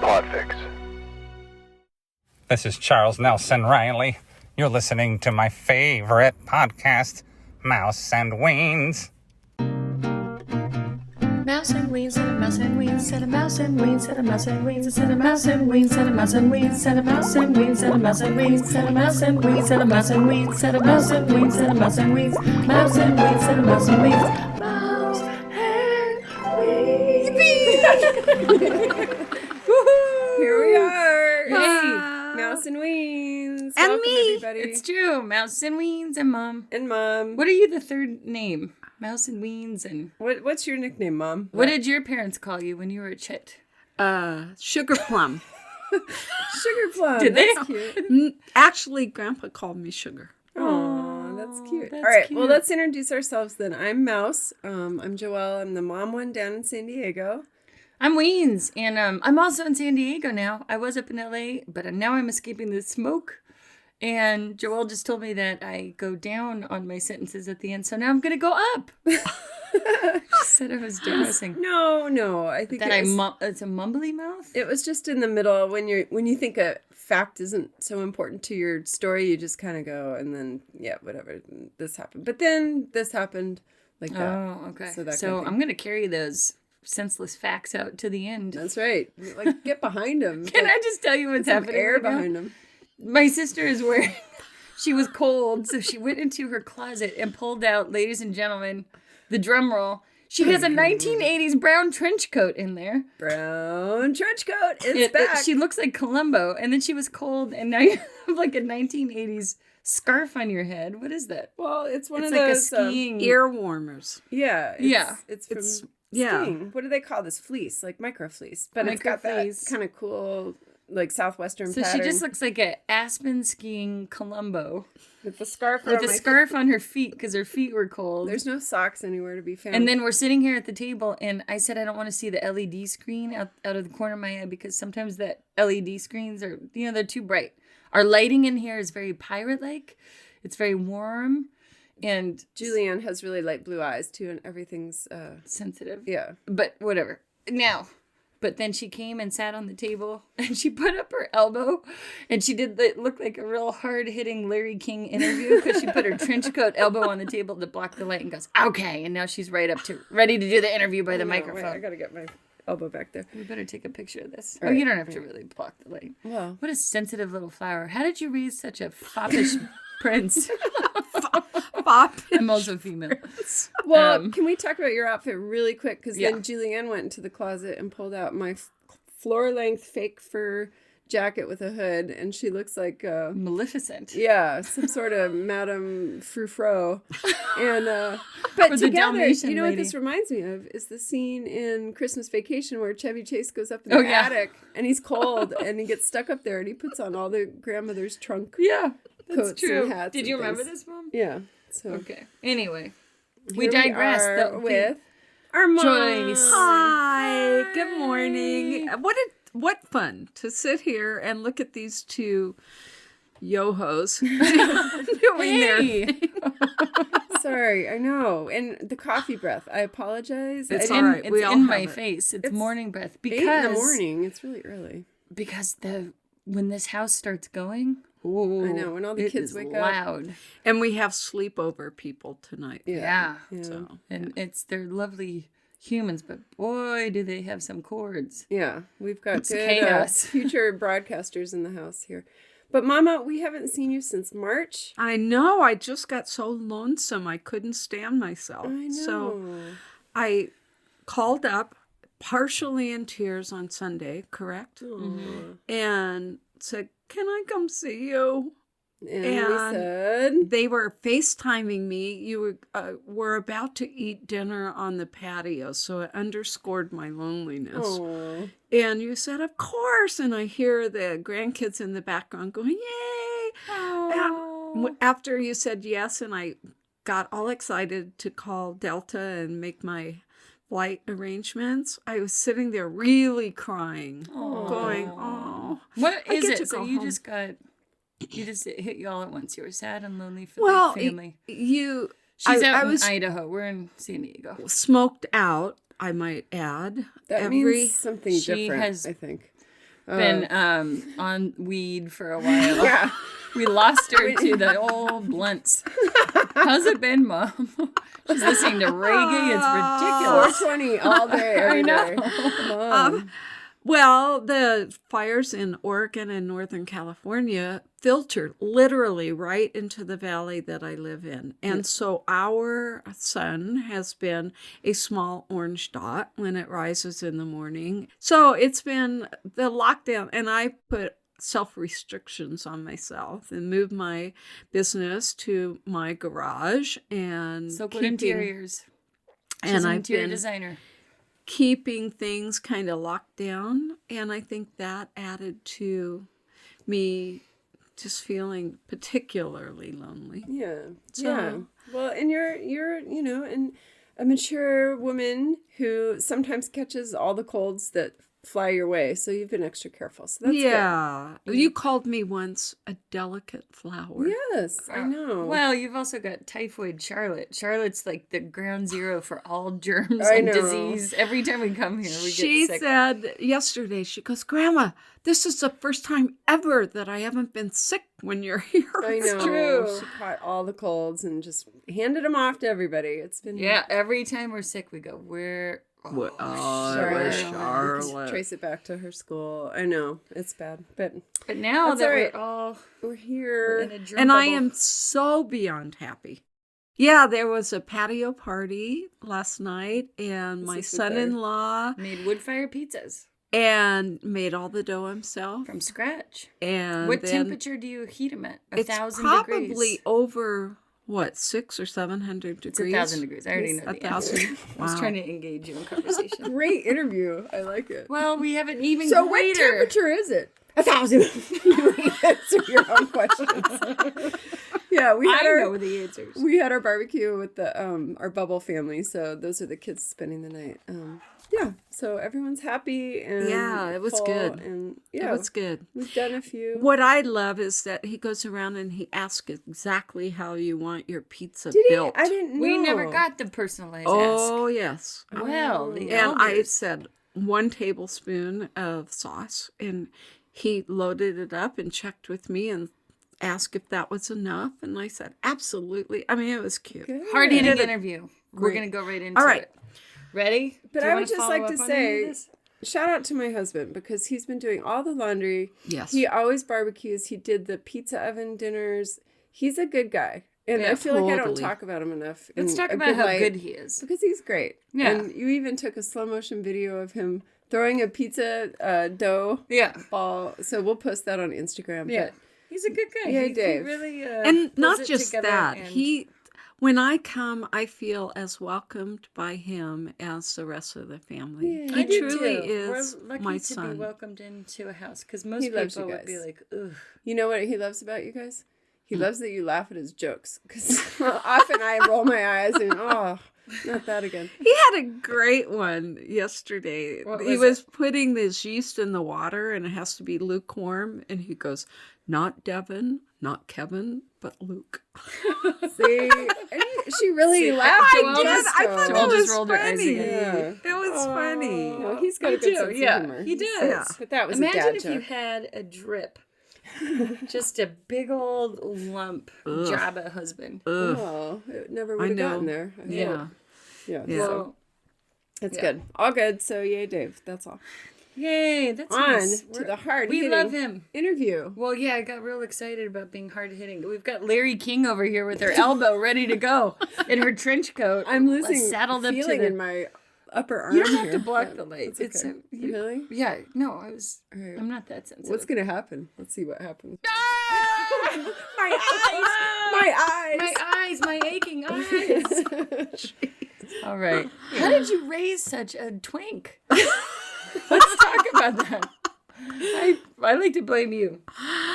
Podfix. This is Charles Nelson Riley. You're listening to my favorite podcast, Mouse and Weens. Mouse and Weens and a mouse and Weens and a mouse and Weens and a mouse and Weens and a mouse and Weens and a mouse and Weens and a mouse and Weens and a mouse and Weens and a mouse and Weens and a mouse and Weens and a mouse and Weens and a mouse and Weens, mouse and Weens and a mouse and Weens, mouse and Weens. Here we are. Hey. Mouse and Weens. And Welcome, me. everybody. It's true. Mouse and Weens and Mom. And Mom. What are you the third name? Mouse and Weens and... What's your nickname, Mom? What did your parents call you when you were a chit? Sugar plum. Sugar Plum. Did they? That's cute. Actually, Grandpa called me Sugar. Oh, that's cute. that's All right, cute. well, let's introduce ourselves then. I'm Mouse. I'm Joelle. I'm the mom one down in San Diego. I'm Weens, and I'm also in San Diego now. I was up in LA, but now I'm escaping the smoke. And Joelle just told me that I go down on my sentences at the end, so now I'm going to go up. She said it was depressing. No. I think That it's a mumbly mouth? it was just in the middle. When you think a fact isn't so important to your story, you just kind of go, and then, yeah, whatever, this happened. But then this happened like that. Oh, okay. So, that So kind of thing. I'm going to carry those senseless facts out to the end. That's right. Like, get behind him. Can I just tell you what's some happening air right now? behind him? My sister is wearing... She was cold, so she went into her closet and pulled out, ladies and gentlemen, the drum roll. She has a 1980s brown trench coat in there. Brown trench coat. It's back. She looks like Columbo, and then she was cold, and now you have like a 1980s scarf on your head. What is that? Well, it's one It's of like those a skiing. Ear warmers. Yeah. It's from yeah. skiing. What do they call this? Fleece, like micro fleece. But it's got that Micro-fleece. kind of cool, like southwestern So pattern. she just looks like a aspen skiing Columbo with the scarf with around a my scarf on her feet because her feet were cold. There's no socks anywhere to be found. And then we're sitting here at the table, and I said I don't want to see the LED screen out of the corner of my eye because sometimes that LED screens are, they're too bright. Our lighting in here is very pirate-like. It's very warm and Julianne has really light blue eyes too, and everything's sensitive. yeah. But whatever. Now, but then she came and sat on the table, and she put up her elbow, and she did look like a real hard-hitting Larry King interview because she put her trench coat elbow on the table to block the light and goes, okay. And now she's ready to do the interview by the microphone. Wait, I gotta get my elbow back there. We better take a picture of this. All right. You don't have to really block the light. Well, What a sensitive little flower. How did you raise such a foppish prince? Bop. I'm also female. can we talk about your outfit really quick? Because Yeah. then Julianne went into the closet and pulled out my floor-length fake fur jacket with a hood, and she looks like Maleficent. yeah, some sort of Madame Frou-Frou. And but Or the together, Dalmatian you know what lady. this reminds me of is the scene in Christmas Vacation where Chevy Chase goes up in Oh, the yeah. attic and he's cold and he gets stuck up there and he puts on all the grandmother's trunk. Yeah, that's Coats true. and hats Did and you remember things. this, Mom? Yeah. So Okay. Anyway, here we digress. are with our mom. Joyce. Hi. Good morning. What fun to sit here and look at these two yo-hos doing their Hey, Sorry, I know. And the coffee breath. I apologize. It's I all didn't- right. it's We all in have my it. face. It's It's morning breath 8 because in the morning. It's really early. because when this house starts going, ooh, I know, when all the it kids is wake up. loud. And we have sleepover people tonight. Yeah. So And they're lovely humans, but boy, do they have some chords. Yeah, we've got It's good chaos. future broadcasters in the house here. But Mama, we haven't seen you since March. I know. I just got so lonesome. I couldn't stand myself. I know. So I called up, partially in tears on Sunday, correct? And said, "Can I come see you?" And we said, They were FaceTiming me. You were about to eat dinner on the patio, so it underscored my loneliness. oh, And you said, "Of course." And I hear the grandkids in the background going, "Yay!" And after you said yes, and I got all excited to call Delta and make my flight arrangements, I was sitting there really crying, going, "Oh." What I is get to it? So go you home. just it hit you all at once. You were sad and lonely for Well, the family. you. She's I out was in Idaho. We're in San Diego. smoked out, I might add. that means something She different, has- I think. been on weed for a while. Yeah. We lost her to the old blunts. How's it been, Mom? She's listening to reggae. It's ridiculous. 420 all day, every day. Mom. Well, the fires in Oregon and Northern California filtered literally right into the valley that I live in. And so our sun has been a small orange dot when it rises in the morning. So it's been the lockdown, and I put self-restrictions on myself and moved my business to my garage and Silkwood Interiors. She's and an I've interior been designer. keeping things kind of locked down, and I think that added to me just feeling particularly lonely. Yeah. So- Yeah. Well, and you're and a mature woman who sometimes catches all the colds that fly your way. So you've been extra careful. So that's Yeah. You called me once a delicate flower. good. Yes, I know. Well, you've also got typhoid Charlotte. Charlotte's like the ground zero for all germs I and know. disease. Every time we come here, we She get sick. said yesterday, she goes, Grandma, this is the first time ever that I haven't been sick when you're here. I It's know. true. She caught all the colds and just handed them off to everybody. It's been Yeah, every time we're sick, we go, where? What- Oh, it was Just Charlotte. trace it back to her school. I know it's bad, but But now That's that all right. we're all we're we're here. in a germ And I bubble. am so beyond happy. Yeah, there was a patio party last night, and my is super. son-in-law made wood fire pizzas and made all the dough himself. from scratch. And What then temperature do you heat them at? It's 1,000 probably degrees. over what 600 or 700 It's degrees. 1,000 degrees. I already know the answer. 1,000. I was Wow. trying to engage you in conversation. Great interview. I like it. Well, we have an even So what greater. temperature is it? 1,000. You answer your own questions. Yeah, we had I our know the answers. we had our barbecue with the our bubble family. So those are the kids spending the night. Yeah, so everyone's happy and Yeah, it was full, good. And It yeah, was good. we've done a few. What I love is that he goes around and he asks exactly how you want your pizza Did he? built. I didn't know. We never got the personalized Oh, yes. ask. Well, the And I elders. said 1 tablespoon of sauce, and he loaded it up and checked with me and asked if that was enough. And I said, absolutely. I mean, it was cute. Good. Hard-hitting did it. interview. We're Great. going to go right into All right. it. Ready? But Do you I wanna would just follow like to up on any of say, this? shout out to my husband because he's been doing all the laundry. Yes. He always barbecues. He did the pizza oven dinners. He's a good guy. And Yeah, I feel like I don't totally. talk about him enough. Let's in talk a about how light, good he is. because he's great. Yeah. And you even took a slow motion video of him throwing a pizza dough Yeah. ball. So we'll post that on Instagram. Yeah. But He's a good guy. Yeah, he Dave. really And pulls not it just together that, and- when I come, I feel as welcomed by him as the rest of the family. Yeah, I He do truly too. is We're lucky my to be son. welcomed into a house because most He loves people you would be guys. like, ugh. you know what he loves about you guys? He Hmm. loves that you laugh at his jokes. Because often I roll my eyes and, oh, not that again. He had a great one yesterday. What He was was putting this yeast in the water, and it has to be lukewarm. And he goes, not Devin, not Kevin, but Luke. See? And she really See, laughed. I at did. gusto. I thought Joel that just was rolled her eyes funny. again. Yeah. It was funny. No, he's got a He good do, sense yeah, of humor. he does. Yeah. But that was Imagine a dad if joke. you had a drip. Just a big old lump Jabba husband. Ugh. Oh, it never I would have know. gotten there. I Yeah. hope. Yeah. Yeah. So Well, it's yeah. good. All good. So yay, Dave. That's all. yay, that's On nice. to the hard We love him. interview. Well, yeah, I got real excited about being hard hitting. We've got Larry King over here with her elbow ready to go in her trench coat. I'm losing saddled up to feeling the. in my upper arm. You don't have to here, block but the lights. that's It's okay. you- Really? Yeah, no, I was. All right. I'm not that sensitive. What's gonna happen? Let's see what happens. my eyes! My eyes. My eyes! My aching eyes! All right. How did you raise such a twink? Let's talk about that. I like to blame you.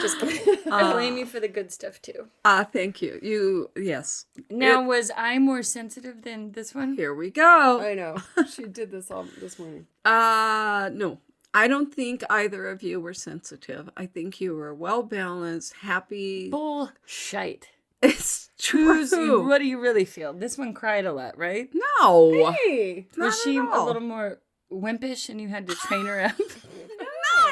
Just kidding. I blame you for the good stuff too. Thank you. Yes. Now, was I more sensitive than this one? Here we go. I know. She did this all this morning. No. I don't think either of you were sensitive. I think you were well balanced, happy. Bullshit. It's true. What do you really feel? This one cried a lot, right? No. Hey. Not Was she at a all. little more wimpish and you had to train her up?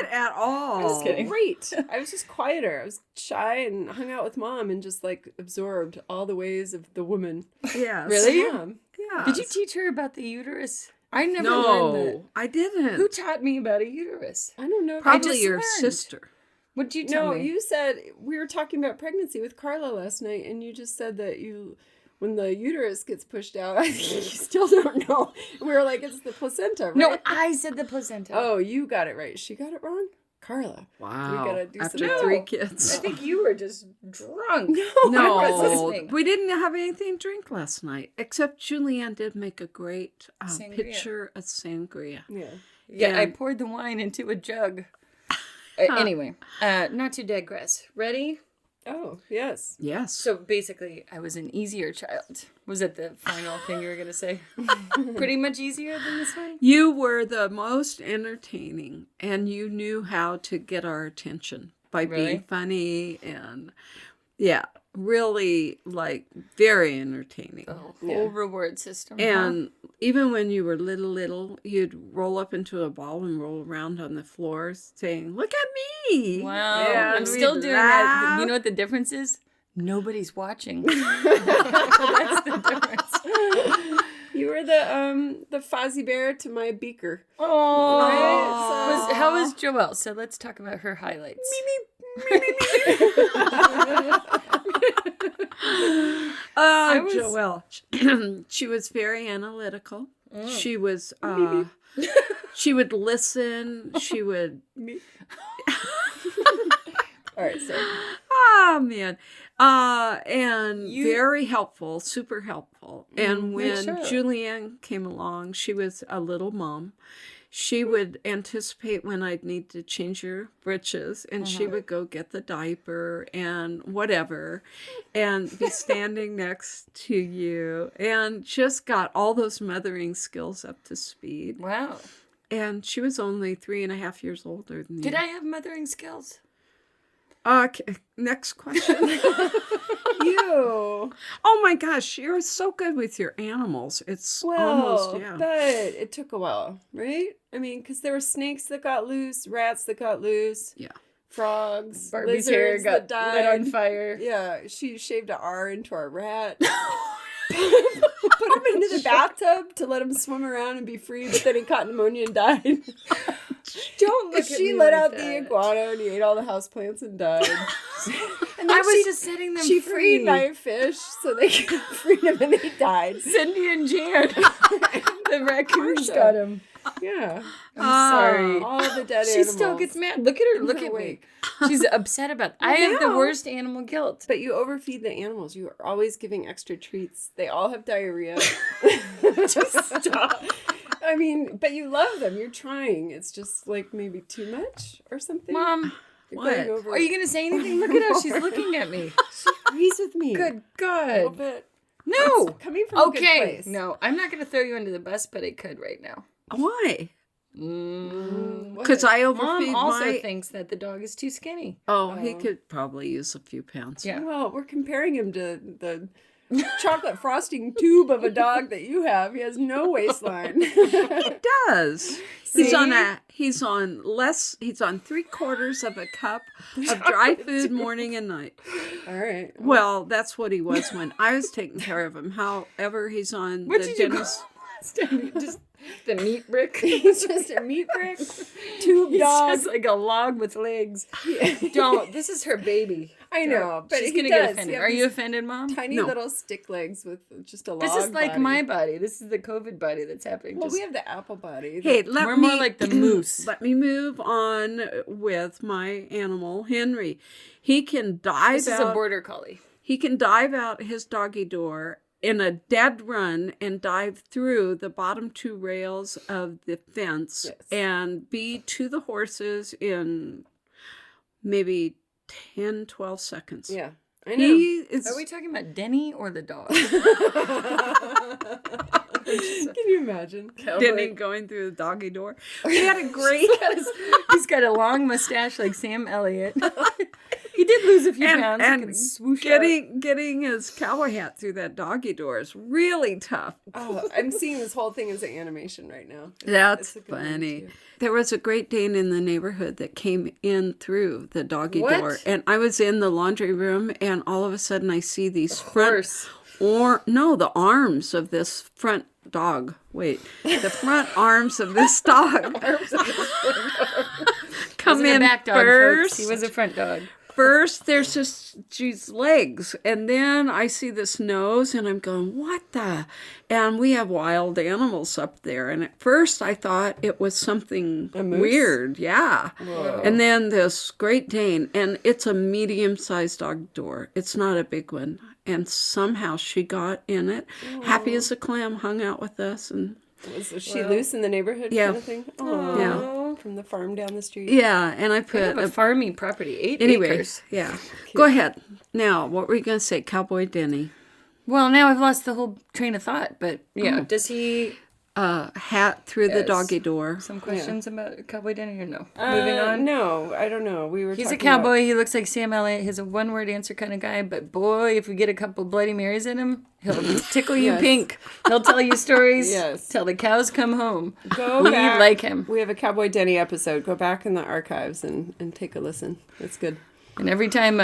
Not at all. Just kidding. Great. I was just quieter. I was shy and hung out with Mom and just like absorbed all the ways of the woman. Yes. Really? Yeah. Yeah. Did you teach her about the uterus? I never learned that. No, I didn't. Who taught me about a uterus? I don't know. If Probably just your learned. sister. What did you tell No, me? you said we were talking about pregnancy with Carla last night, and you just said that when the uterus gets pushed out, I think you still don't know. We were like, it's the placenta, right? No, I said the placenta. Oh, you got it right. She got it wrong? Carla. Wow. We gotta do After some 3 I kids. think you were just drunk. No, I was listening. we didn't have anything to drink last night, except Julianne did make a great Sangria. picture of sangria. Yeah. Yeah, I And- poured the wine into a jug. Anyway, not to digress. Ready? Oh, yes. Yes. So basically, I was an easier child. Was that the final thing you were going to say? Pretty much easier than this one? You were the most entertaining, and you knew how to get our attention by Really? being funny and, yeah, really, like, very entertaining. The whole reward system. huh? And even when you were little, you'd roll up into a ball and roll around on the floor saying, "Look at me!" Wow. Yeah, I'm and still we'd doing that. laugh. You know what the difference is? Nobody's watching. That's the difference. You were the Fozzie Bear to my Beaker. Oh. Right, so- How was Joelle? So let's talk about her highlights. Oh, was- Joelle. She was very analytical. She was, she would listen. She would, All right, so oh, man. And very helpful, super helpful. And when sure. Julianne came along, she was a little mom. She would anticipate when I'd need to change your britches, and she would go get the diaper and whatever, and be standing next to you, and just got all those mothering skills up to speed. Wow. And she was only 3.5 years older than you. Did I have mothering skills? Okay, next question. you. Oh my gosh, you're so good with your animals. It's Well, almost, yeah. but it took a while, right? I mean, because there were snakes that got loose, rats that got loose, Yeah. frogs, Barbie's hair lizards got that lit on died. fire. Yeah, she shaved an R into our rat. Put him into the bathtub to let him swim around and be free, but then he caught pneumonia and died. Don't look at She me let like out that. the iguana and he ate all the houseplants and died. And then I was just setting them she free. freed knife fish so they could free him and they died. Cindy and Jan. The raccoons Marsha. got him. Yeah. I'm sorry. All the dead She animals. still gets mad. Look at her. Look at me. awake. She's upset about I have the know. worst animal guilt. But you overfeed the animals. You are always giving extra treats. They all have diarrhea. Just stop. I mean, but you love them. You're trying. It's just like maybe too much or something. Mom, You're what? going over are you going to say anything? Look at how she's looking at me. agrees with me. Good A little God. bit. No. It's coming from a good Okay. place. No, I'm not going to throw you under the bus, but I could right now. Why? Mm. Because I Mom overfeed also my... thinks that the dog is too skinny. Oh, he could probably use a few pounds. Yeah. Well, we're comparing him to the chocolate frosting tube of a dog that you have. He has no waistline. He does. He's See? on 3/4 of a cup of dry food morning and night. All right. Well, that's what he was when I was taking care of him. However, he's on What the did you call Dennis. last time? Just the meat brick. He's just a meat brick tube He's dog. just like a log with legs. Don't. This is her baby. I know, but She's he gonna does. get He offended. has Are you these offended, Mom? tiny No. little stick legs with just a log This is like body. my body. This is the COVID body that's happening. Well, Just- we have the apple body. Hey, let we're me, more like the moose. Let me move on with my animal, Henry. He can dive This is a out. border collie. He can dive out his doggy door in a dead run and dive through the bottom 2 rails of the fence Yes. and be to the horses in maybe 10, 12 seconds. Yeah, I know. He is. Are we talking about Denny or the dog? Can you imagine? Denny going through the doggy door. We had a great. He's got a long mustache like Sam Elliott. He did lose a few pounds. He And could swoosh out. getting his cowboy hat through that doggy door is really tough. Oh, I'm seeing this whole thing as an animation right now. That's It's a good one, funny. too. There was a Great Dane in the neighborhood that came in through the doggy What? door. And I was in the laundry room, and all of a sudden I see these Horse. the arms of this front dog. Wait, the front arms of this dog come Wasn't a in back dog, first. folks. He was a front dog. First, there's just these legs, and then I see this nose, and I'm going, what the? And we have wild animals up there. And at first, I thought it was something A moose? weird. Yeah. Whoa. And then this Great Dane, and it's a medium-sized dog door. It's not a big one. And somehow she got in it, happy as a clam, hung out with us, and Was she loose in the neighborhood Yeah. kind of thing? Oh, Yeah. From the farm down the street. yeah. And I They put have a farming property, 8 anyway. acres. Yeah. Go ahead. Now, what were you gonna say, Cowboy Denny? Well, now I've lost the whole train of thought, but yeah. Does he... Hat through the Yes. doggy door. Some questions about Cowboy Denny or no? Moving on. No, I don't know. We were He's a talking about- cowboy. He looks like Sam Elliott. He's a one-word answer kind of guy. But boy, if we get a couple Bloody Marys in him, he'll tickle you Yes. pink. He'll tell you stories Yes. till the cows come home. Go We back. like him. We have a Cowboy Denny episode. Go back in the archives and take a listen. It's good. And every time,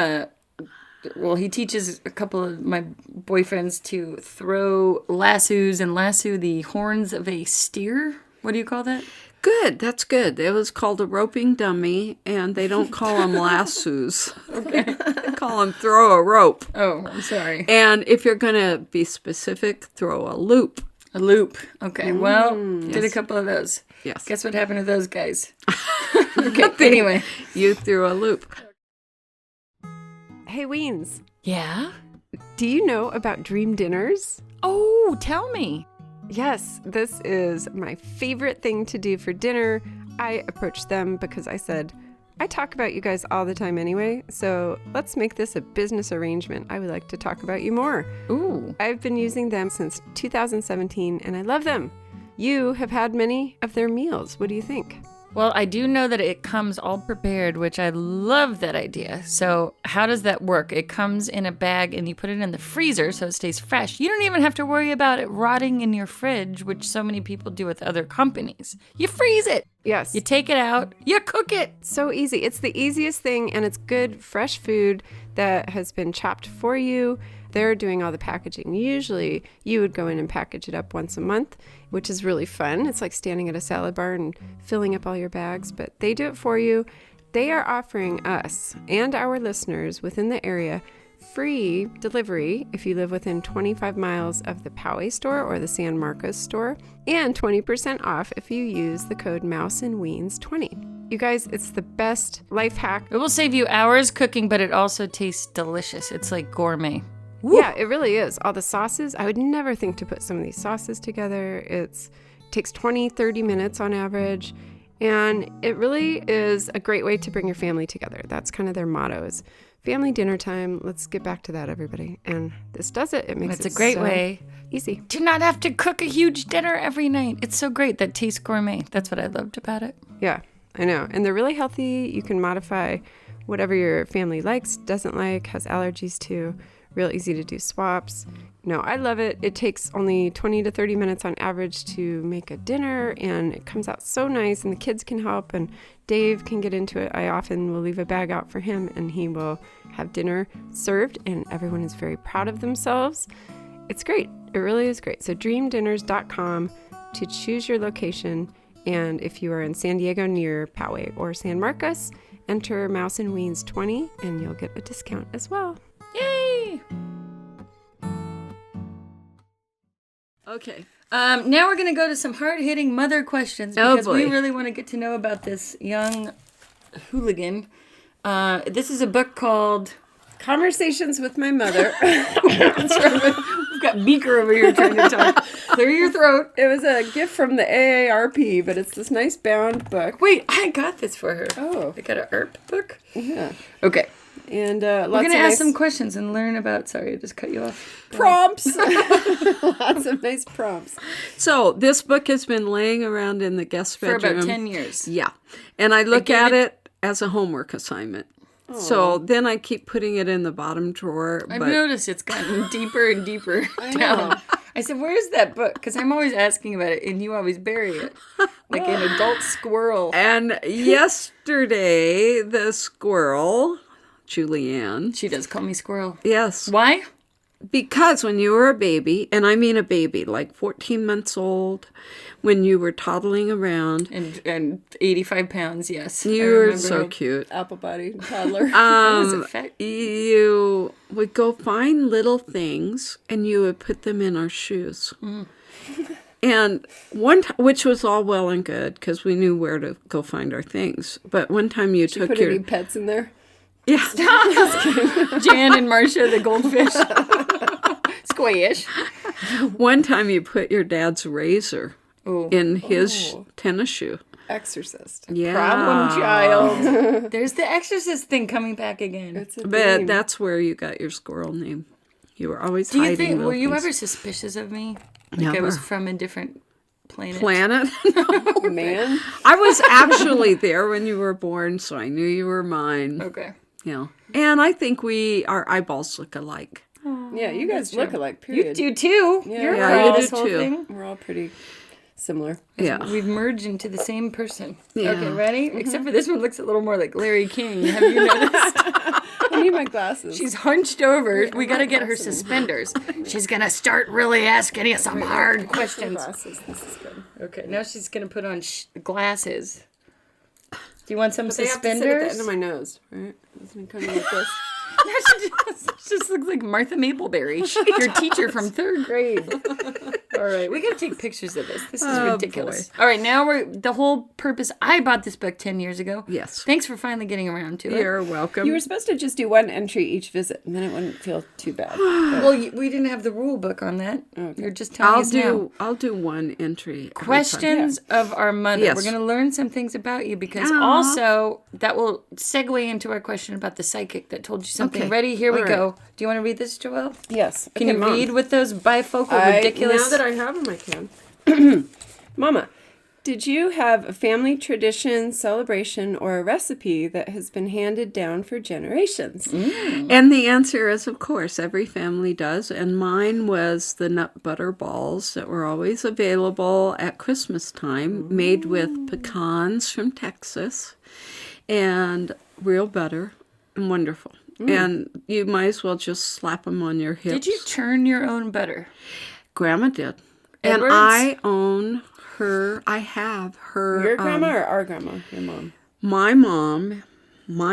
he teaches a couple of my boyfriends to throw lassos and lasso the horns of a steer. What do you call that? Good, that's good. It was called a roping dummy, and they don't call them lassos. Okay. They call them throw a rope. Oh, I'm sorry. And if you're going to be specific, throw a loop. A loop. Okay, well, did a Yes. couple of those. Yes. Guess what happened to those guys? Okay, anyway. You threw a loop. Hey, Weens, Yeah? do you know about dream dinners? Oh, tell me. Yes, this is my favorite thing to do for dinner. I approached them because I said, I talk about you guys all the time anyway, so let's make this a business arrangement. I would like to talk about you more. Ooh. I've been using them since 2017 and I love them. You have had many of their meals. What do you think? Well, I do know that it comes all prepared, which I love that idea. So how does that work? It comes in a bag and you put it in the freezer so it stays fresh. You don't even have to worry about it rotting in your fridge, which so many people do with other companies. You freeze it. Yes. You take it out. You cook it. So easy. It's the easiest thing, and it's good, fresh food that has been chopped for you. They're doing all the packaging. Usually, you would go in and package it up once a month, which is really fun. It's like standing at a salad bar and filling up all your bags, but they do it for you. They are offering us and our listeners within the area free delivery if you live within 25 miles of the Poway store or the San Marcos store, and 20% off if you use the code MouseandWeens20. You guys, it's the best life hack. It will save you hours cooking, but it also tastes delicious. It's like gourmet. Yeah, it really is. All the sauces, I would never think to put some of these sauces together. It takes 20, 30 minutes on average. And it really is a great way to bring your family together. That's kind of their motto is family dinner time. Let's get back to that, everybody. And this does it. It makes It's it a great so way easy. to not have to cook a huge dinner every night. It's so great. That tastes gourmet. That's what I loved about it. Yeah, I know. And they're really healthy. You can modify whatever your family likes, doesn't like, has allergies to. Real easy to do swaps. No, I love it. It takes only 20 to 30 minutes on average to make a dinner, and it comes out so nice, and the kids can help, and Dave can get into it. I often will leave a bag out for him, and he will have dinner served, and everyone is very proud of themselves. It's great. It really is great. So dreamdinners.com to choose your location, and if you are in San Diego near Poway or San Marcos, enter Mouse and Weens 20, and you'll get a discount as well. Yay! Okay. Now we're going to go to some hard-hitting mother questions Oh, because we boy. really want to get to know about this young hooligan. This is a book called... Conversations with my mother. We've got Beaker over here trying to talk. Clear your throat. It was a gift from the AARP, but it's this nice bound book. Wait, I got this for her. Oh. I got an ARP book? Yeah. Okay. And We're lots going of to ask nice some questions and learn about... Sorry, I just cut you off. prompts. Lots of nice prompts. So this book has been laying around in the guest For bedroom. about 10 years. Yeah. And I look gave at it- it as a homework assignment. So then I keep putting it in the bottom drawer. I've But noticed it's gotten deeper and deeper know. down. I said, where's that book? Because I'm always asking about it, and you always bury it. Like an adult squirrel. and yesterday, the squirrel, Julianne. She does call me squirrel. Yes. Why? Because when you were a baby, and I mean a baby, like 14 months old, when you were toddling around, And 85 pounds, yes. I you were remember so her. cute. Apple body toddler. Was it fat? You would go find little things and you would put them in our shoes. And one time, which was all well and good because we knew where to go find our things. But one time you took Put your any pets in there? yeah. Jan and Marcia, the goldfish. Squish. One time you put your dad's razor Oh. in his tennis shoe. Exorcist. Yeah. Problem child. There's the Exorcist thing coming back again. It's a But theme. that's where you got your squirrel name. You were always Do you hiding think, little were you things. ever suspicious of me? Like I was Never. from a different planet? Planet? man. I was actually there when you were born, so I knew you were mine. Okay. Yeah. And I think our eyeballs look alike. Yeah, you guys look alike, You period. do too. Yeah. You're Yeah, part you of do this whole too. thing. We're all pretty similar. Yeah. We've merged into the same person. Yeah. Okay, ready? Except for this one looks a little more like Larry King. Have you noticed? I need my glasses. She's hunched over. We got to get her suspenders. She's going to start really asking you some hard questions. glasses. This is good. Okay, now she's going to put on glasses. Do you want some They have to sit at the suspenders? end of my nose, right? Doesn't it kind of like this? She just looks like Martha Mapleberry, your teacher from 3rd grade. All right, we got to take pictures of this. This is ridiculous. All right, now the whole purpose. I bought this book 10 years ago. Yes. Thanks for finally getting around to it. You're welcome. You were supposed to just do one entry each visit, and then it wouldn't feel too bad. Well, we didn't have the rule book on that. You're just telling us now. I'll do one entry. every time. Questions of our mother. Yes. We're going to learn some things about you because also that will segue into our question about the psychic that told you something. Okay. Ready? Here we All right. go. Do you want to read this, Joelle? Yes. Can you read with those bifocal ridiculous? Now that I have them, I can. Mama, did you have a family tradition, celebration, or a recipe that has been handed down for generations? And the answer is, of course, every family does. And mine was the nut butter balls that were always available at Christmas time, made with pecans from Texas and real butter and wonderful. And you might as well just slap them on your hips. Did you churn your own butter? Grandma did. And Edwards? I own her. I have her. Your grandma or our grandma? Your mom. My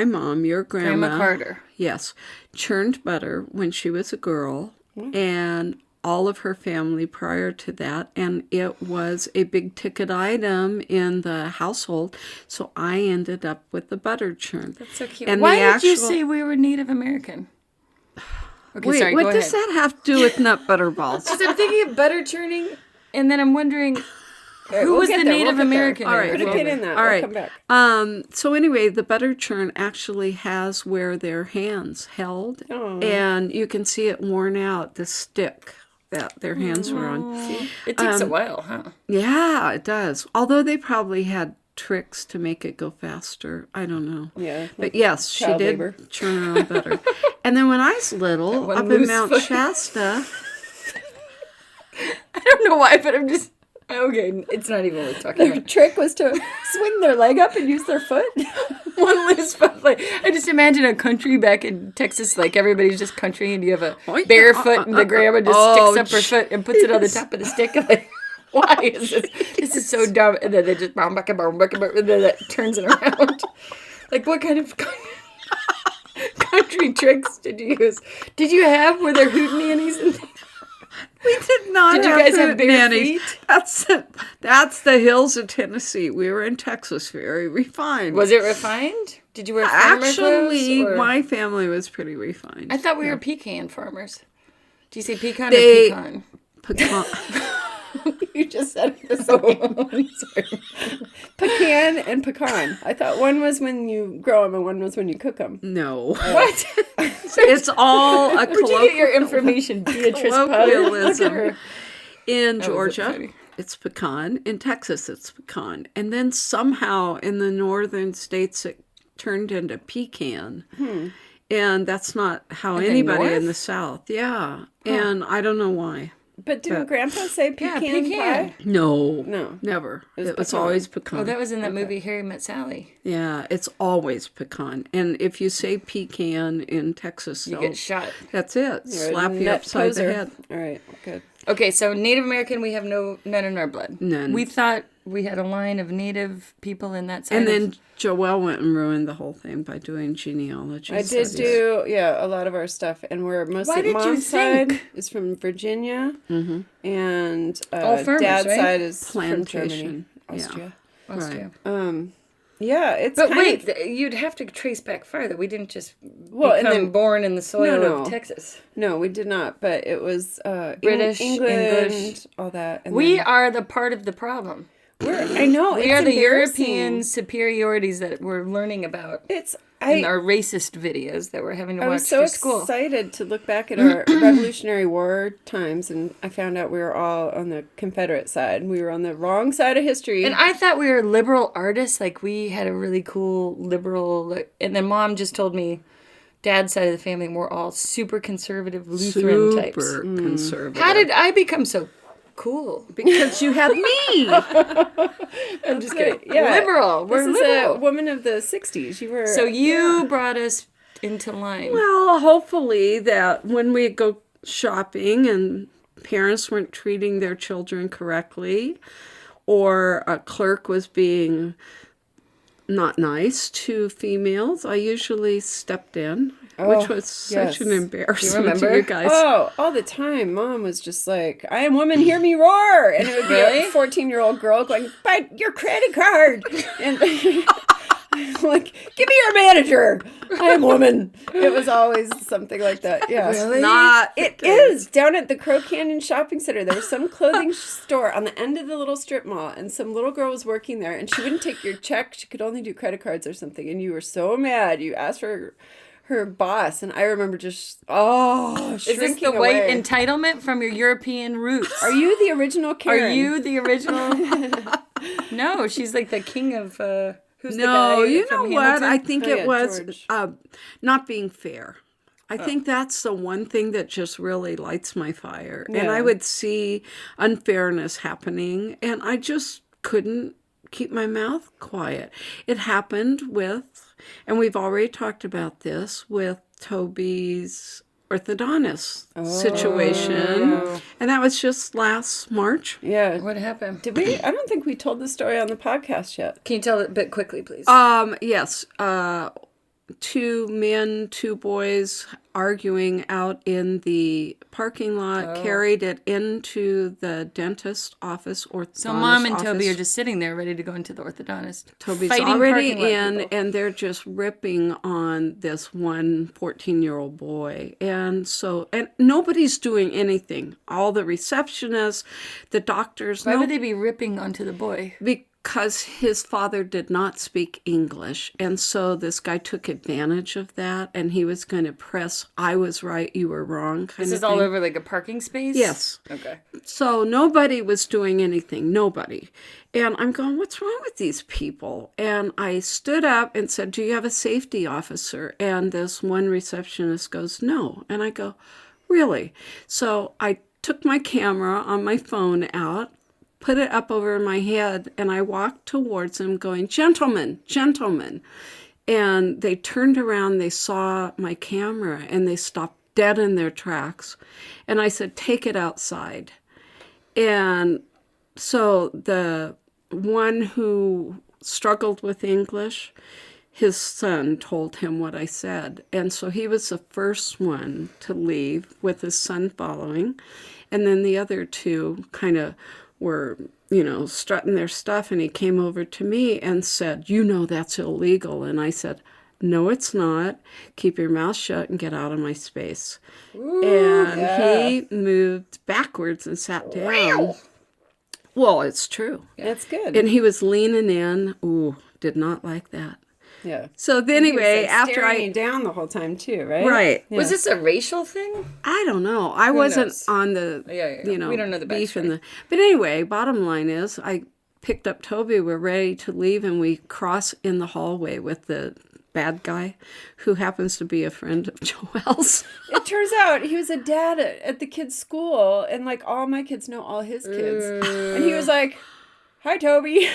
mom, your grandma. Grandma Carter. Yes. Churned butter when she was a girl. And all of her family prior to that. And it was a big ticket item in the household. So I ended up with the butter churn. That's so cute. And Why the did you actual- say we were Native American? Okay, Wait, sorry, what go does ahead. that have to do with nut butter balls? Because I'm thinking of butter churning, and then I'm wondering who we'll was get the there, we'll Native get there. American? All right, Put a well, pin in that. all We'll right. come back. So anyway, the butter churn actually has where their hands held, and you can see it worn out, the stick that their hands were on. It takes a while, huh? Yeah, it does. Although they probably had tricks to make it go faster. I don't know. Yeah. But yes, she child did labor. churn her own butter. And then when I was little, one up in loose Mount foot. Shasta, I don't know why, but I'm just okay. It's not even worth talking Their about. trick was to swing their leg up and use their foot. One loose foot. Like I just imagine a country back in Texas, like everybody's just country, and you have a barefoot, and the grandma just sticks up her foot and puts it on the top of the stick. Like, why is this? This is so dumb. And then they just boom, back, and then that turns it around. Like what kind of country tricks did you use? Did you have were there hootenannies and things? we did not Did you have guys have bare nannies. feet? That's the hills of Tennessee. We were in Texas, very refined. Was it refined? Did you wear farmer Actually, clothes? Or- my family was pretty refined. I thought we were pecan farmers. Do you say pecan They- or pecan? Pecan. You just said it the same. Sorry. Pecan and pecan. I thought one was when you grow them and one was when you cook them. No. What? It's all a Where'd you get your information, Beatrice Potter? Look at colloquialism. her. In was Georgia, funny. it's pecan. In Texas, it's pecan. And then somehow in the northern states, it turned into pecan. And that's not how the anybody in North? the South. Yeah. And I don't know why. But didn't Grandpa say pecan pie? No, never. It was pecan. always pecan. Oh, that was in that movie Harry Met Sally. Yeah, it's always pecan. And if you say pecan in Texas, You get shot. that's it. You're a Slap you nut upside poser. the head. All right, good. Okay, so Native American, we have none in our blood. None. We thought we had a line of Native people in that side. And then Joelle went and ruined the whole thing by doing genealogy I did studies. do, a lot of our stuff, and we're mostly did you mom's side think? is from Virginia, and All farmers, dad's right? side is from Germany, Plantation. Austria. Austria. Yeah, it's But kind wait, of, you'd have to trace back farther. We didn't just and become then- born in the soil No. of Texas. no, we did not, but it was British, England, English. all that. And We then are the part of the problem. I know, We it's are the embarrassing. European superiorities that we're learning about It's in our racist videos that we're having to I watch was so for school. excited to look back at our Revolutionary War times, and I found out we were all on the Confederate side. We were on the wrong side of history. And I thought we were liberal artists, like we had a really cool liberal. And then Mom just told me, Dad's side of the family, we're all super conservative Lutheran types. Super conservative. How did I become so cool? Because you had me. I'm just kidding. Yeah. Liberal. We're this is liberal. a woman of the 60s. You were So you brought us into line. Well, hopefully that when we go shopping and parents weren't treating their children correctly, or a clerk was being not nice to females, I usually stepped in, which was such an yes. embarrassment to remember? you guys. Oh, all the time. Mom was just like, I am woman, hear me roar. And it would be Really? a 14-year-old girl going, but your credit card. And I'm like, give me your manager. I am woman. It was always something like that. Yeah. Really? Not It is down at the Crow Canyon Shopping Center. There was some clothing store on the end of the little strip mall, and some little girl was working there, and she wouldn't take your check. She could only do credit cards or something, and you were so mad. You asked for her boss, and I remember just Is this shrinking the white away. entitlement from your European roots? Are you the original Karen? Are you the original? No, she's like the king of. Who's the No, guy you from know what? Hamilton? I think Oh, it yeah, was George. not being fair. I think that's the one thing that just really lights my fire. And Yeah. I would see unfairness happening, and I just couldn't keep my mouth quiet. It happened with, and we've already talked about this, with Toby's orthodontist situation. And that was just last March. Yeah. What happened? Did we? I don't think we told the story on the podcast yet. Can you tell it a bit quickly, please? Yes. 2 men, 2 boys arguing out in the parking lot, carried it into the dentist office, orthodontist So Mom and office. Toby are just sitting there ready to go into the orthodontist. Toby's Fighting already parking lot in, people. and they're just ripping on this one 14-year-old boy. And nobody's doing anything. All the receptionists, the doctors, Why would they be ripping onto the boy? because his father did not speak English. And so this guy took advantage of that, and he was going to press, I was right, you were wrong, kind This of is all thing. over like a parking space? Yes. Okay. So nobody was doing anything, nobody. And I'm going, what's wrong with these people? And I stood up and said, do you have a safety officer? And this one receptionist goes, no. And I go, really? So I took my camera on my phone out, put it up over my head, and I walked towards them going, gentlemen, gentlemen. And they turned around, they saw my camera, and they stopped dead in their tracks. And I said, take it outside. And so the one who struggled with English, his son told him what I said. And so he was the first one to leave with his son following. And then the other 2 kind of were, strutting their stuff. And he came over to me and said, that's illegal. And I said, no, it's not. Keep your mouth shut and get out of my space. He moved backwards and sat down. Well, it's true. That's good. And he was leaning in. Ooh, did not like that. yeah. So anyway, He was, after staring I... you down the whole time too, right? Right. Was this a racial thing? I don't know. I wasn't knows? on the, Yeah. We don't know the beef backstory. and the... But anyway, bottom line is I picked up Toby. We're ready to leave, and we cross in the hallway with the bad guy who happens to be a friend of Joelle's. It turns out he was a dad at the kid's school, and like all my kids know all his kids. And he was like, "Hi, Toby."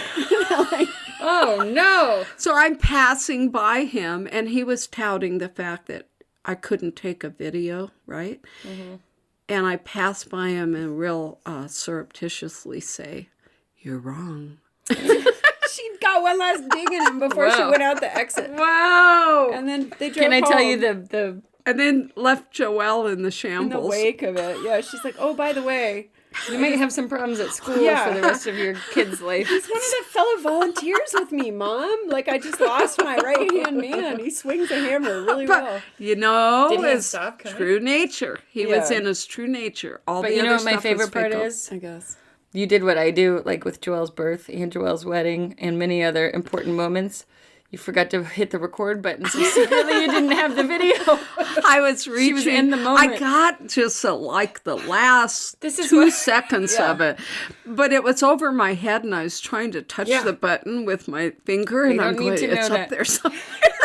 Oh, no. So I'm passing by him, and he was touting the fact that I couldn't take a video, right? Mm-hmm. And I pass by him and real surreptitiously say, "You're wrong." She got one last dig in him before she went out the exit. Wow. And then they drove Can I home. tell you the And then left Joelle in the In shambles. the wake of it. Yeah, she's like, "Oh, by the way, you might have some problems at school Yeah. for the rest of your kid's life. he's one of the fellow volunteers with me, Mom. Like, I just lost my right-hand man. He swings a hammer really well." You know, Did he have his soft cut? true nature. He was Yeah. in his true nature. All But the you know other what my stuff was favorite part fickle. is? I guess. You did what I do, like with Joelle's birth and Joelle's wedding and many other important moments. You forgot to hit the record button, so secretly you didn't have the video. I was reaching. She was in the moment. I got just like the last This is 2 what- seconds of it, but it was over my head, and I was trying to touch the button with my finger, and I'm don't need going, to know "It's that." up there somewhere."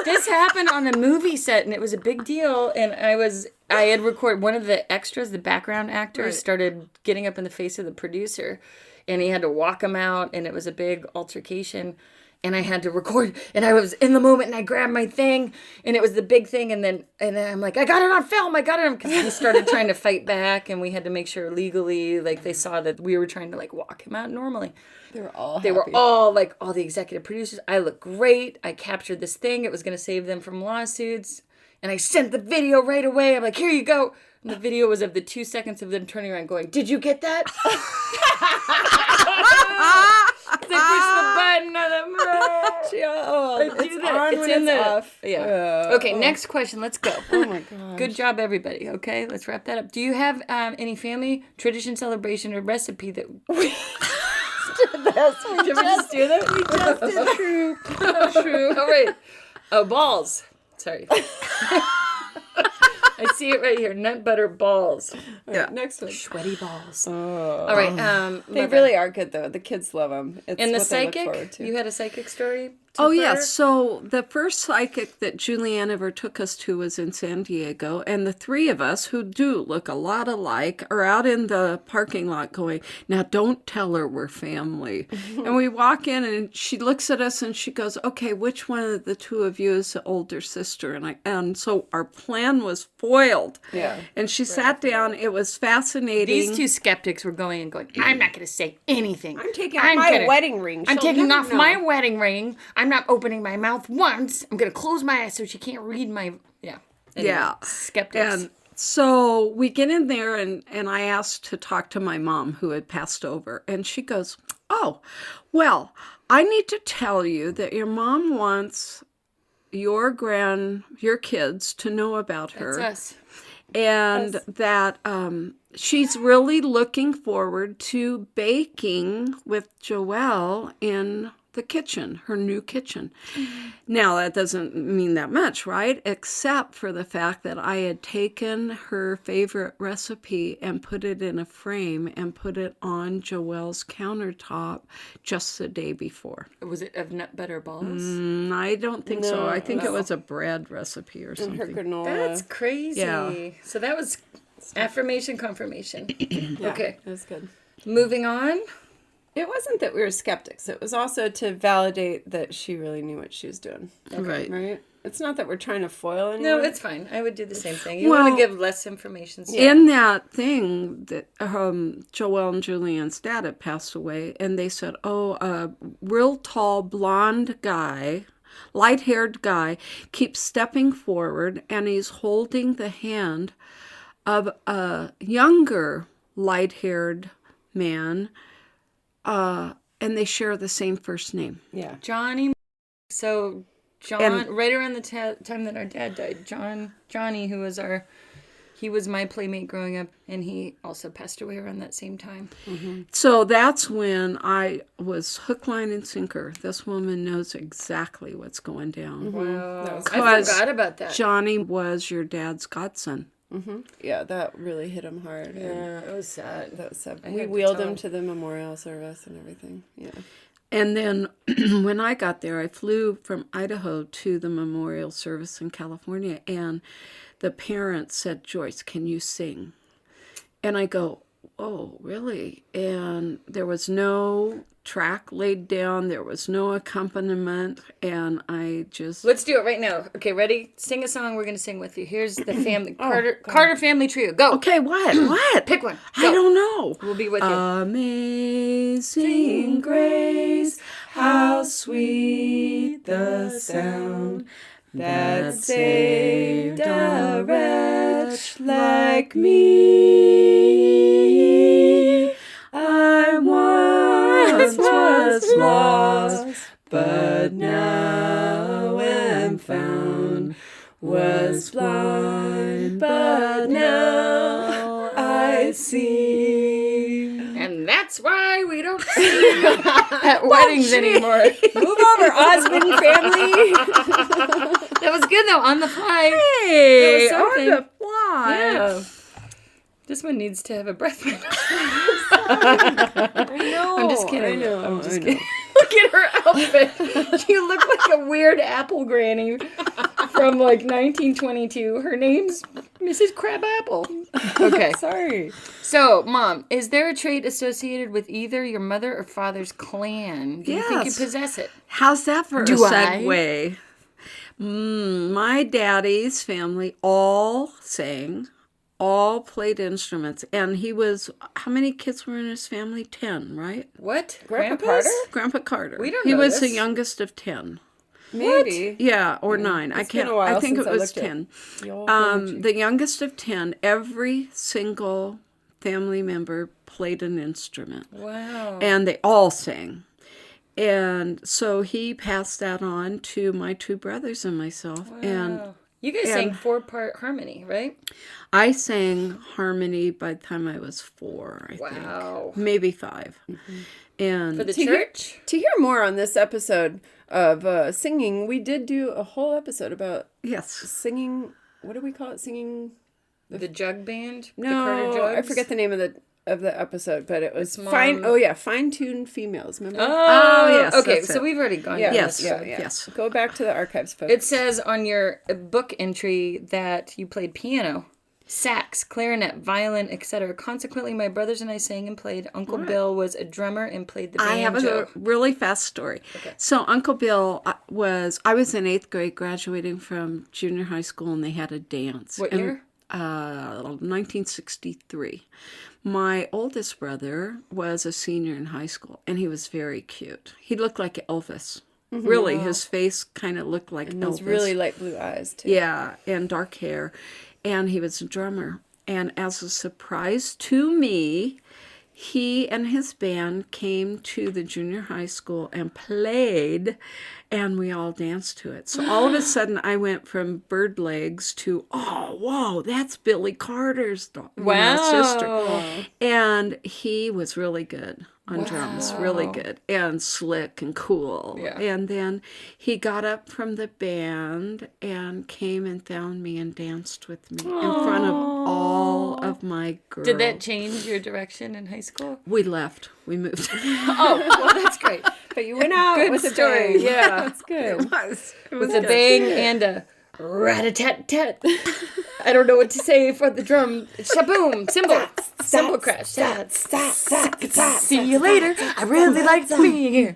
This happened on the movie set, and it was a big deal. And I had recorded one of the extras, the background actors, started getting up in the face of the producer, and he had to walk him out, and it was a big altercation. And I had to record, and I was in the moment, and I grabbed my thing, and it was the big thing, and then I'm like, I got it on film, because he started trying to fight back, and we had to make sure legally, like, they saw that we were trying to, like, walk him out normally. They were all They were all, like, all the executive producers. I looked great. I captured this thing. It was going to save them from lawsuits. And I sent the video right away. I'm like, here you go. And the video was of the 2 seconds of them turning around going, did you get that? They pushed the button on them. It's on when it's off. Yeah. Okay, next question. Let's go. Oh my god. Good job, everybody. Okay, let's wrap that up. Do you have any family tradition, celebration, or recipe that... Did you ever just do that? We just did. True. All right. Oh, balls. Sorry. I see it right here. Nut butter balls. Yeah. Next one. Sweaty balls. All right. They really are good though. The kids love them. It's And the what they look psychic? forward to. You had a psychic story? Oh, yeah. So the first psychic that Julianne ever took us to was in San Diego. And the three of us, who do look a lot alike, are out in the parking lot going, "Now, don't tell her we're family." And we walk in, and she looks at us, and she goes, "Okay, which one of the two of you is the older sister?" And so our plan was foiled. Yeah. And she sat down. It was fascinating. These two skeptics were going, I'm not going to say anything. I'm taking off my wedding ring. I'm She'll taking never off know." my wedding ring. I'm not opening my mouth once. I'm going to close my eyes so she can't read my... Yeah. Anyway, Yeah. Skeptics. And so we get in there, and I asked to talk to my mom, who had passed over. And she goes, "Oh, well, I need to tell you that your mom wants your kids to know about her. That's us. And that she's really looking forward to baking with Joelle in the kitchen, her new kitchen." Now, that doesn't mean that much, right? Except for the fact that I had taken her favorite recipe and put it in a frame and put it on Joelle's countertop just the day before. Was it of nut butter balls? I don't think so. No, I think it no. was a bread recipe or And her something. granola. That's crazy. Yeah. So that was affirmation, confirmation. Yeah, Okay. It was good. Moving on. It wasn't that we were skeptics. It was also to validate that she really knew what she was doing. Right. Right? It's not that we're trying to foil anyone. No, it's fine. I would do the same thing. You Well, want to give less information. So In that thing that Joelle and Julianne's dad had passed away, and they said, "Oh, a real tall blonde guy, light-haired guy, keeps stepping forward, and he's holding the hand of a younger light-haired man, and they share the same first name." Yeah. Johnny. So John, right around the time that our dad died, Johnny, who was he was my playmate growing up, and he also passed away around that same time. So that's when I was hook, line, and sinker. This woman knows exactly what's going down. Wow. I 'Cause forgot about that. Johnny was your dad's godson. Yeah, that really hit him hard. Yeah, it was sad. That was sad. I We had to wheeled tell him him. to the memorial service and everything. Yeah. And then when I got there, I flew from Idaho to the memorial service in California, and the parents said, Joyce, can you sing? And I go, oh, really? And there was no track laid down. There was no accompaniment. And I just... Let's do it right now. Okay, ready? Sing a song we're going to sing with you. Here's the family, Carter family trio. Go. Okay, what? Pick one. I Go. don't know. We'll be with you. Amazing grace, how sweet the sound that saved a wretch like me. I once was lost, but now am found. Was blind, but now I see. And that's why we don't sing at weddings anymore. Move over, Osmond family. That was good, though, on the fly. Hey, That was on something. the fly. Yeah. This one needs to have a breath minute. I know. I'm just kidding. I know. I'm just kidding. Look at her outfit. You look like a weird apple granny from like 1922. Her name's Mrs. Crabapple. Okay. Sorry. So, Mom, is there a trait associated with either your mother or father's clan? Do you think you Yes. possess it? How's that for Do a I? segue? My daddy's family all sang, all played instruments. And he was, how many kids were in his family? 10, right? What? Grandpa Grandpas? Carter? Grandpa Carter. We don't He know was the this. youngest of 10. Maybe. Yeah, or 9. I It's been can't. a while I think since it I was looked at 10. the old family tree. The youngest of 10. Every single family member played an instrument, Wow. and they all sang. And so he passed that on to my 2 brothers and myself. And Wow. You guys sang 4-part harmony, right? I sang harmony by the time I was 4, I Wow. think. Maybe 5. And For the To church? hear more on this episode of singing, we did do a whole episode about yes. singing. What do we call it? Singing? The jug band? The No, Carter Jugs? I forget the name of the episode, but it was It's fine. Mom. Oh yeah, fine-tuned females. Remember? Oh, yes, okay, that's so it. we've already gone yeah, down Yes, this road. yeah. yes. Go back to the archives, folks. It says on your book entry that you played piano, sax, clarinet, violin, etc. Consequently, my brothers and I sang and played. Uncle Bill was a drummer and played the banjo. I have a really fast story. So Uncle Bill I was in 8th grade, graduating from junior high school, and they had a dance. What And, year? 1963. My oldest brother was a senior in high school, and he was very cute. He looked like Elvis. Really, his face kind of looked like and Elvis. those really light blue eyes too. Yeah, and dark hair. And he was a drummer. And as a surprise to me, he and his band came to the junior high school and played, and we all danced to it. So all of a sudden, I went from bird legs to, oh, whoa, that's Billy Carter's sister. And he was really good on drums, really good, and slick and cool. Yeah. And then he got up from the band and came and found me and danced with me in front of all of my girls. Did that change your direction in high school? We left. We moved. Oh, well, that's great. But you went out Good with story. a bang. Yeah, that's good. With a bang and a rat-a-tat-tat. I don't know what to say for the drum. Shaboom! Cymbal. Cymbal crash. See you later. I really liked being here.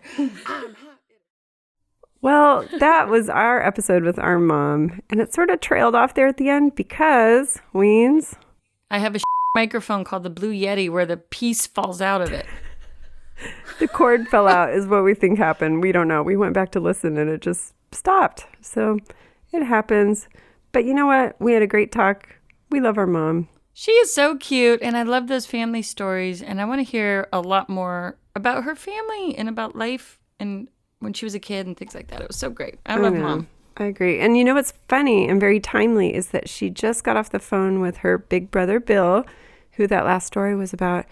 Well, that was our episode with our mom, and it sort of trailed off there at the end because, Weens, I have a microphone called the Blue Yeti where the piece falls out of it. the cord fell out is what we think happened. We don't know. We went back to listen and it just stopped. So it happens. But you know what? We had a great talk. We love our mom. She is so cute, and I love those family stories, and I want to hear a lot more about her family and about life and when she was a kid and things like that. It was so great. I love know. Mom. I agree. And you know what's funny and very timely is that she just got off the phone with her big brother, Bill, who that last story was about.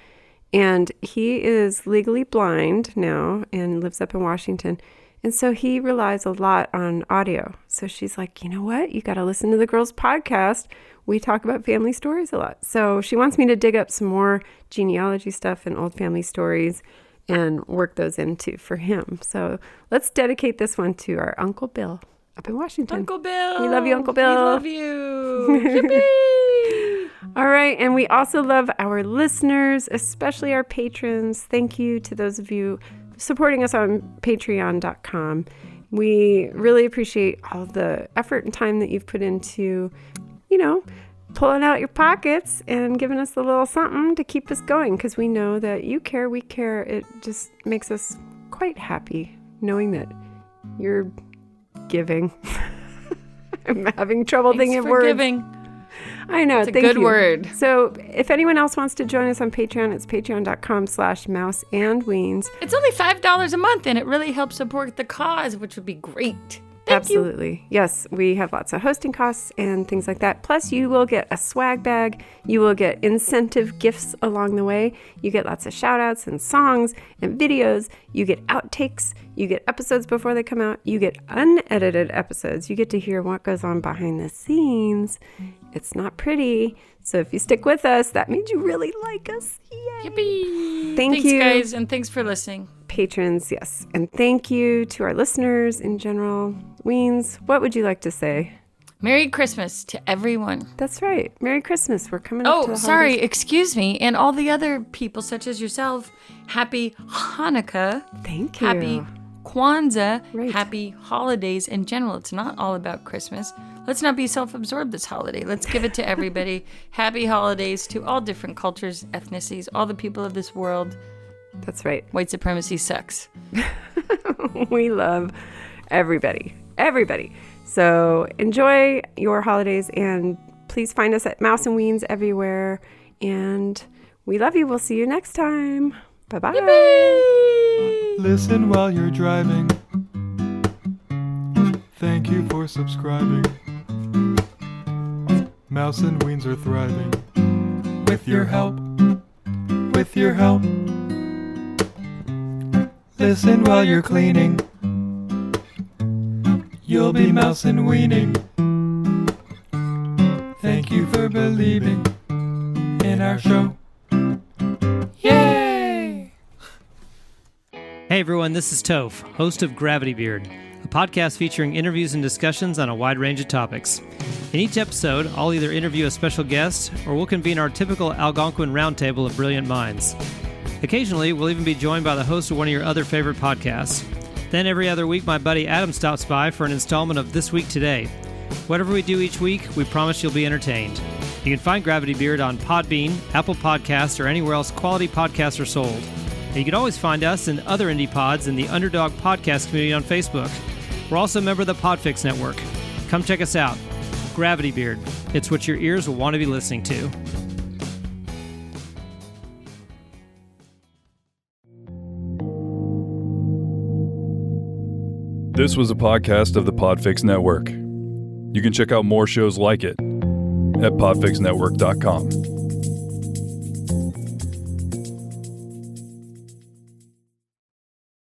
And he is legally blind now and lives up in Washington. And so he relies a lot on audio. So she's like, you know what? You got to listen to the girls' podcast. We talk about family stories a lot. So she wants me to dig up some more genealogy stuff and old family stories and work those into for him. So let's dedicate this one to our Uncle Bill up in Washington. Uncle Bill. We love you, Uncle Bill. We love you. Yippee! All right. And we also love our listeners, especially our patrons. Thank you to those of you supporting us on patreon.com. We really appreciate all the effort and time that you've put into, pulling out your pockets and giving us a little something to keep us going, because we know that you care, we care. It just makes us quite happy knowing that you're giving. I'm having trouble thinking of words. Giving. I know. It's a thank good you. word. So if anyone else wants to join us on Patreon, it's patreon.com/mouseandweens. It's only $5 a month, and it really helps support the cause, which would be great. Thank you. Absolutely. Yes, we have lots of hosting costs and things like that. Plus, you will get a swag bag. You will get incentive gifts along the way. You get lots of shout outs and songs and videos. You get outtakes. You get episodes before they come out. You get unedited episodes. You get to hear what goes on behind the scenes. It's not pretty. So if you stick with us, that means you really like us. Yay. Yippee. Thanks, you guys, and thanks for listening. Patrons, yes. And thank you to our listeners in general. Weens, what would you like to say? Merry Christmas to everyone. That's right. Merry Christmas. We're coming up to the Oh, sorry. holidays. Excuse me. And all the other people, such as yourself, happy Hanukkah. Thank you. Happy Kwanzaa. Right. Happy holidays in general. It's not all about Christmas. Let's not be self-absorbed this holiday. Let's give it to everybody. Happy holidays to all different cultures, ethnicities, all the people of this world. That's right. White supremacy sucks. We love everybody. Everybody. So enjoy your holidays, and please find us at Mouse and Weens everywhere. And we love you. We'll see you next time. Bye-bye. Listen while you're driving. Thank you for subscribing. Mouse and Weens are thriving. With your help. With your help. Listen while you're cleaning. You'll be mouse and weaning. Thank you for believing in our show. Yay! Hey everyone, this is Toph, host of Gravity Beard, a podcast featuring interviews and discussions on a wide range of topics. In each episode, I'll either interview a special guest or we'll convene our typical Algonquin roundtable of brilliant minds. Occasionally, we'll even be joined by the host of one of your other favorite podcasts. Then every other week, my buddy Adam stops by for an installment of This Week Today. Whatever we do each week, we promise you'll be entertained. You can find Gravity Beard on Podbean, Apple Podcasts, or anywhere else quality podcasts are sold. And you can always find us and other indie pods in the Underdog Podcast community on Facebook. We're also a member of the Podfix Network. Come check us out. Gravity Beard. It's what your ears will want to be listening to. This was a podcast of the Podfix Network. You can check out more shows like it at podfixnetwork.com.